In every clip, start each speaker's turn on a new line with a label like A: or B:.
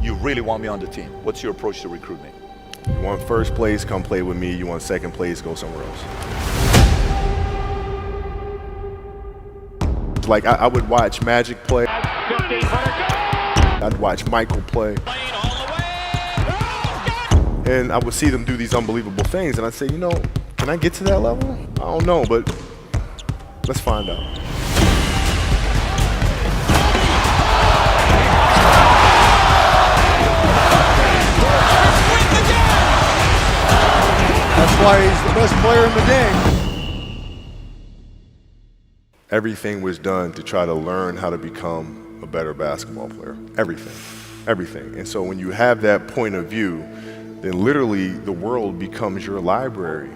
A: you really want me on the team. What's your approach to recruiting?
B: You want first place, come play with me. You want second place, go somewhere else. Like I would watch Magic play. I'd watch Michael play. And I would see them do these unbelievable things, and I'd say, you know, can I get to that level? I don't know, but let's find out.
C: That's why he's the best player in the game.
B: Everything was done to try to learn how to become a better basketball player. Everything. And so when you have that point of view, then literally the world becomes your library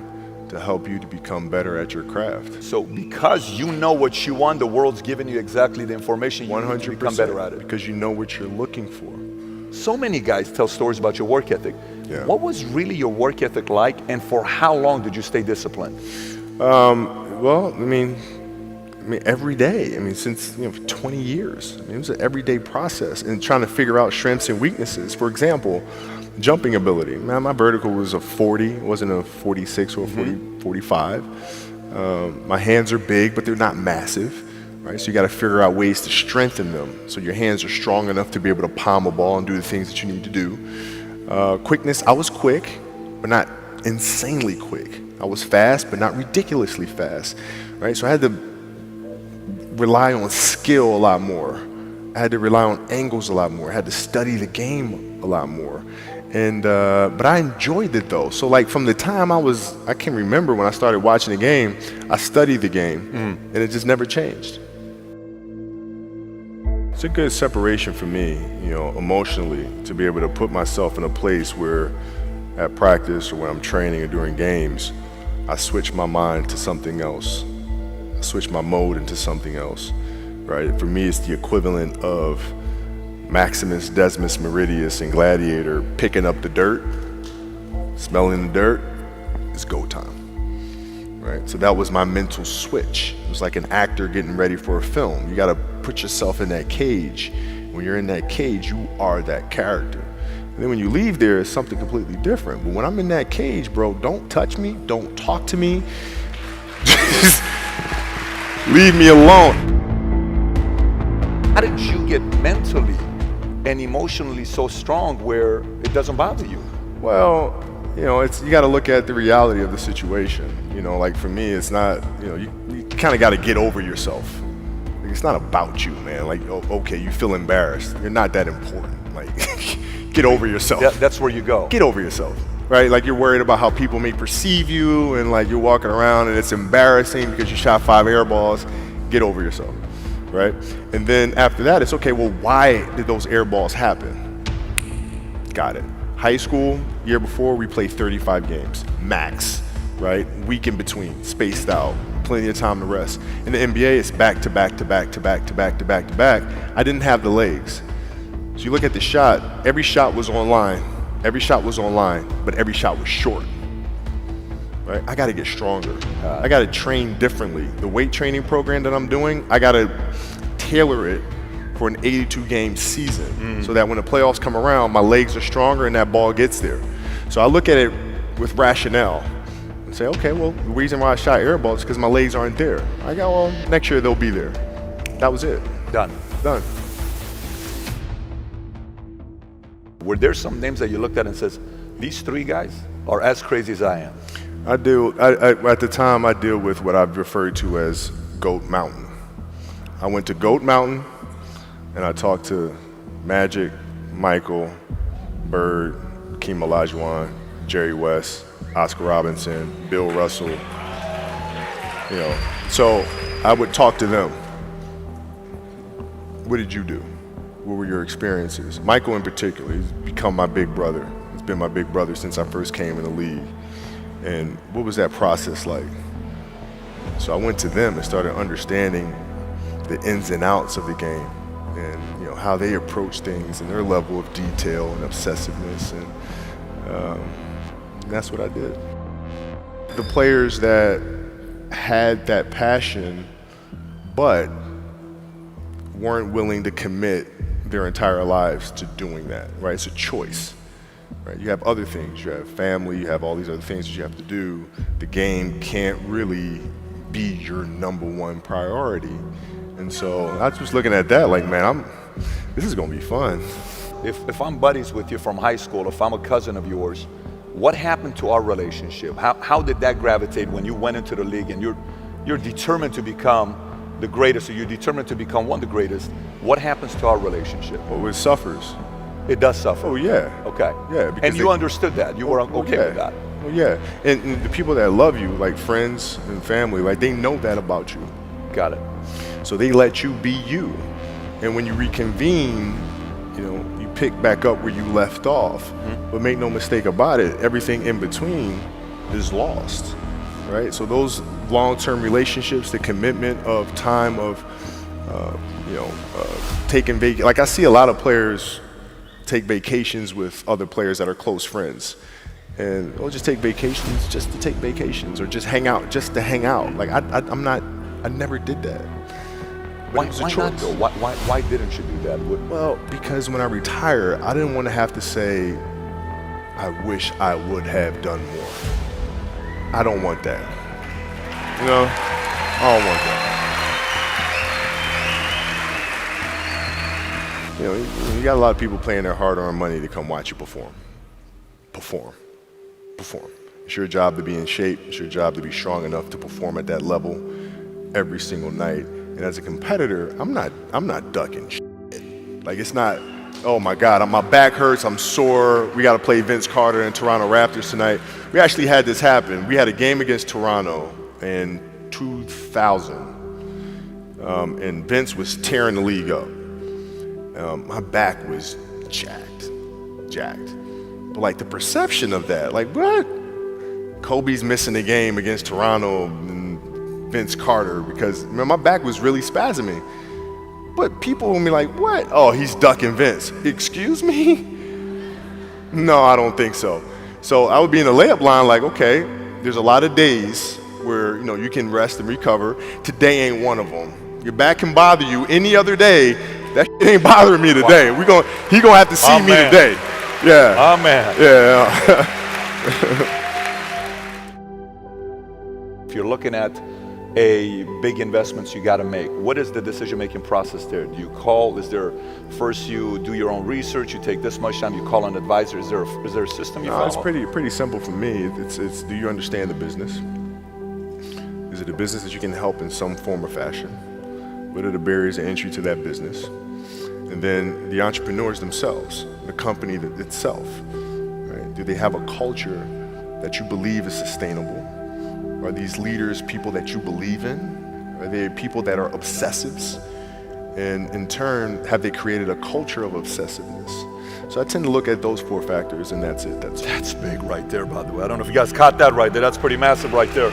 B: to help you to become better at your craft.
A: So because you know what you want, the world's giving you exactly the information you need to become better at it.
B: Because you know what you're looking for.
A: So many guys tell stories about your work ethic.
B: Yeah.
A: What was really your work ethic like, and for how long did you stay disciplined?
B: Well, I mean, every day. I mean, since 20 years. I mean, it was an everyday process, and trying to figure out strengths and weaknesses. For example, jumping ability. Man, my vertical was a 40, it wasn't a 46 or a 45. My hands are big, but they're not massive. Right? So you got to figure out ways to strengthen them so your hands are strong enough to be able to palm a ball and do the things that you need to do. Quickness, I was quick, but not insanely quick. I was fast, but not ridiculously fast. Right? So I had to rely on skill a lot more. I had to rely on angles a lot more. I had to study the game a lot more. And but I enjoyed it though. So like from the time I can remember when I started watching the game, I studied the game, and it just never changed. It's a good separation for me, emotionally, to be able to put myself in a place where at practice or when I'm training or during games, I switch my mind to something else. I switch my mode into something else, right? For me, it's the equivalent of Maximus, Decimus, Meridius, and Gladiator picking up the dirt, smelling the dirt. It's go time, right? So that was my mental switch. It was like an actor getting ready for a film. You got to put yourself in that cage. When you're in that cage, you are that character. And then when you leave there, it's something completely different. But when I'm in that cage, bro, don't touch me, don't talk to me. Just leave me alone.
A: How did you get mentally and emotionally so strong where it doesn't bother you?
B: Well, you got to look at the reality of the situation. Like for me, it's not, you kind of got to get over yourself. Like, it's not about you, man. Like, okay, you feel embarrassed. You're not that important. Like, get over yourself.
A: That's where you go.
B: Get over yourself, right? Like you're worried about how people may perceive you, and like you're walking around and it's embarrassing because you shot 5 air balls. Get over yourself. Right? And then after that, it's okay, well, why did those air balls happen? Got it. High school, year before, we played 35 games, max, right? Week in between, spaced out, plenty of time to rest. In the NBA, it's back to back to back to back to back to back to back. I didn't have the legs. So you look at the shot, every shot was online, but every shot was short. Right? I got to get stronger. I got to train differently. The weight training program that I'm doing, I got to tailor it for an 82-game season so that when the playoffs come around, my legs are stronger and that ball gets there. So I look at it with rationale and say, okay, well, the reason why I shot air balls is because my legs aren't there. I go, well, next year they'll be there. That was it.
A: Done. Were there some names that you looked at and says, these 3 guys are as crazy as I am?
B: At the time, I deal with what I've referred to as Goat Mountain. I went to Goat Mountain, and I talked to Magic, Michael, Bird, Hakeem Olajuwon, Jerry West, Oscar Robinson, Bill Russell. So I would talk to them. What did you do? What were your experiences? Michael in particular, he's become my big brother. He's been my big brother since I first came in the league. And what was that process like? So I went to them and started understanding the ins and outs of the game, and how they approach things and their level of detail and obsessiveness, and that's what I did. The players that had that passion but weren't willing to commit their entire lives to doing that, right? It's a choice, right? You have other things. You have family. You have all these other things that you have to do. The game can't really be your number one priority. And so I was looking at that like, man, this is going to be fun.
A: If I'm buddies with you from high school, if I'm a cousin of yours, what happened to our relationship? How did that gravitate when you went into the league and you're determined to become the greatest, or you're determined to become one of the greatest? What happens to our relationship?
B: Well, it suffers.
A: It does suffer.
B: Oh, yeah.
A: Okay.
B: Yeah.
A: And you understood that. You were okay
B: yeah.
A: with that.
B: Well, yeah. And the people that love you, like friends and family, like they know that about you.
A: Got it.
B: So they let you be you. And when you reconvene, you pick back up where you left off. Mm-hmm. But make no mistake about it, everything in between is lost, right? So those long-term relationships, the commitment of time of, taking vacation. Like I see a lot of players take vacations with other players that are close friends. And they'll just take vacations just to take vacations, or just hang out just to hang out. Like I never did that. But it was a
A: Why
B: choice.
A: not though? Why didn't you do that?
B: Well, because when I retire, I didn't want to have to say, I wish I would have done more. I don't want that. I don't want that. You got a lot of people paying their hard-earned money to come watch you perform. Perform. It's your job to be in shape. It's your job to be strong enough to perform at that level every single night. And as a competitor, I'm not ducking shit. Like, it's not, oh my God, my back hurts, I'm sore, we got to play Vince Carter and Toronto Raptors tonight. We actually had this happen. We had a game against Toronto in 2000, and Vince was tearing the league up. My back was jacked. But like the perception of that, like what? Kobe's missing the game against Toronto and Vince Carter because my back was really spasming. But people will be like, what? Oh, he's ducking Vince. Excuse me? No, I don't think so. So I would be in the layup line like, okay, there's a lot of days where you can rest and recover. Today ain't one of them. Your back can bother you any other day. That shit ain't bothering me today.
A: Wow.
B: He gonna have to see me today. Yeah.
A: Oh man.
B: Yeah.
A: If you're looking at a big investments you got to make, what is the decision-making process there? Do you call? Is there first you do your own research? You take this much time. You call an advisor. Is there a system you follow?
B: It's pretty simple for me. It's do you understand the business? Is it a business that you can help in some form or fashion? What are the barriers of entry to that business? And then the entrepreneurs themselves, the company itself, right? Do they have a culture that you believe is sustainable? Are these leaders people that you believe in? Are they people that are obsessives? And in turn, have they created a culture of obsessiveness? So I tend to look at those 4 factors, and that's it.
A: That's big right there, by the way. I don't know if you guys caught that right there. That's pretty massive right there.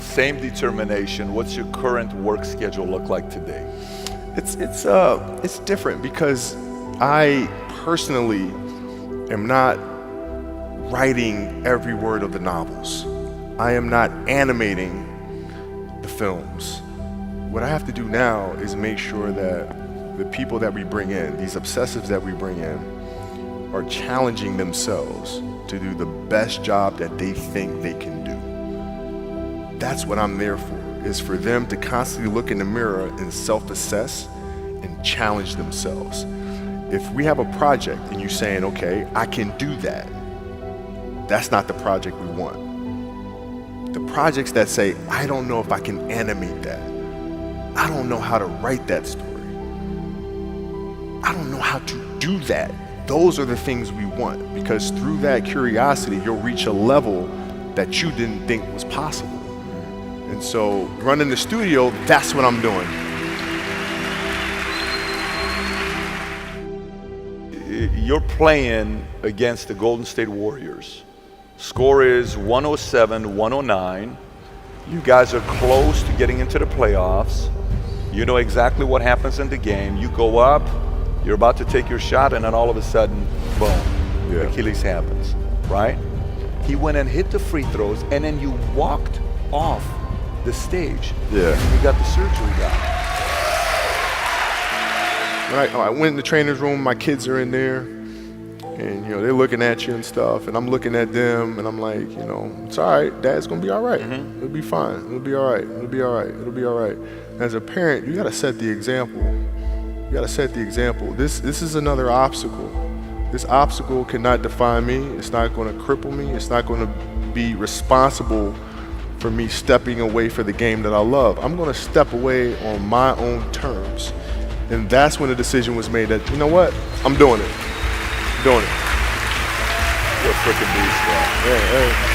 A: Same determination. What's your current work schedule look like today?
B: It's different because I personally am not writing every word of the novels. I am not animating the films. What I have to do now is make sure that the people that we bring in, these obsessives that we bring in, are challenging themselves to do the best job that they think they can do. That's what I'm there for, is for them to constantly look in the mirror and self-assess and challenge themselves. If we have a project and you're saying, okay, I can do that, that's not the project we want. The projects that say, I don't know if I can animate that. I don't know how to write that story. I don't know how to do that. Those are the things we want, because through that curiosity, you'll reach a level that you didn't think was possible. And so running the studio, that's what I'm doing.
A: You're playing against the Golden State Warriors. Score is 107-109. You guys are close to getting into the playoffs. You know exactly what happens in the game. You go up, you're about to take your shot, and then all of a sudden, boom, Achilles happens, right? He went and hit the free throws, and then you walked off the stage.
B: Yeah.
A: And you got the surgery done.
B: I went in the trainer's room, my kids are in there, and they're looking at you and stuff, and I'm looking at them, and I'm like, it's all right, Dad's gonna be all right. It'll be fine. It'll be all right. It'll be all right. It'll be all right. As a parent, you gotta set the example. You gotta set the example. This is another obstacle. This obstacle cannot define me. It's not gonna cripple me. It's not gonna be responsible for me stepping away for the game that I love. I'm gonna step away on my own terms. And that's when the decision was made that, you know what, I'm doing it. I'm doing it.
A: You're a freaking beast, bro.
B: Yeah,